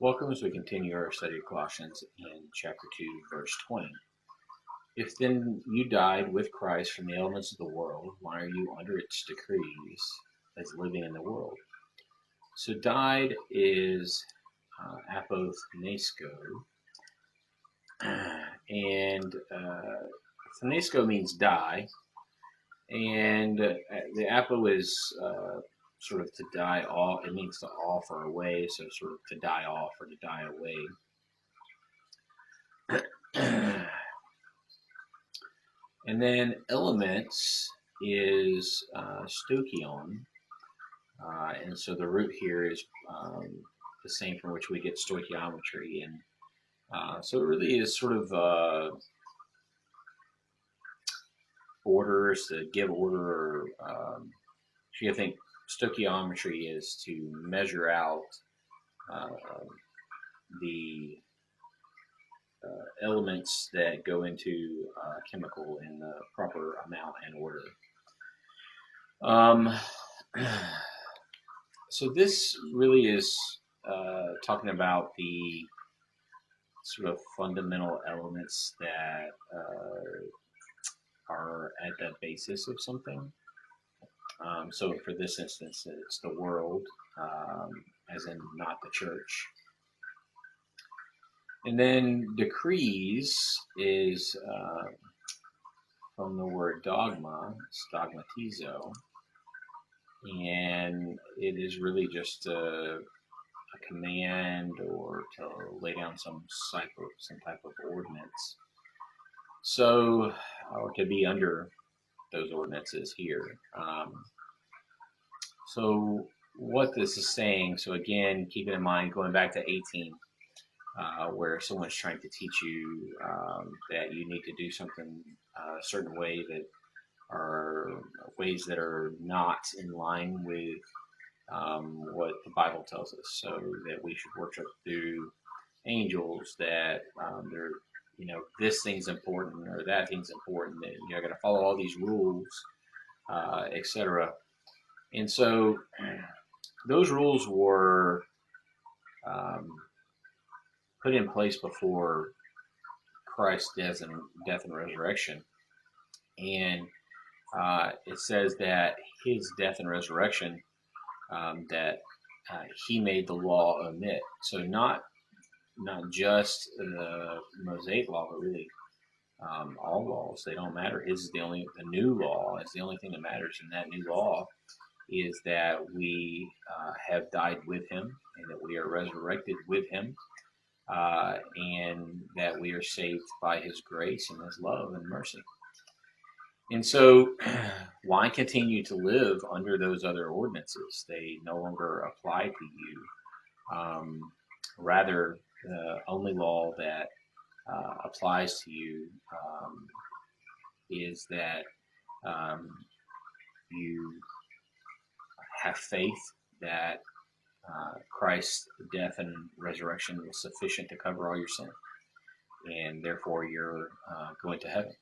Welcome as we continue our study of Colossians in chapter 2, verse 20. If then you died with Christ from the elements of the world, why are you under its decrees as living in the world? So died is apothnesko, and thnesko means die, and the apo is sort of to die off. It means to offer away, so sort of to die off or to die away. And then elements is stoichion, and so the root here is the same from which we get stoichiometry, and so it really is sort of orders to give order. So you think stoichiometry is to measure out the elements that go into chemical in the proper amount and order. So this really is talking about the sort of fundamental elements that are at the basis of something. So for this instance, it's the world, as in not the church. And then decrees is from the word dogma, it's dogmatizo, and it is really just a command or to lay down some type of ordinance. So, or to be under those ordinances here. So what this is saying, so again, keeping in mind, going back to 18, where someone's trying to teach you that you need to do something a certain way that are ways that are not in line with what the Bible tells us. So that we should worship through angels, that they're, this thing's important or that thing's important, that I got to follow all these rules, etc. And so those rules were put in place before Christ's death and resurrection. And it says that his death and resurrection, that he made the law omit. So not just the Mosaic law, but really all laws. They don't matter. His is the new law is the only thing that matters. And that new law is that we have died with him and that we are resurrected with him. And that we are saved by his grace and his love and mercy. And so, why continue to live under those other ordinances? They no longer apply to you. Rather, the only law that applies to you is that you have faith that Christ's death and resurrection was sufficient to cover all your sin, and therefore you're going to heaven.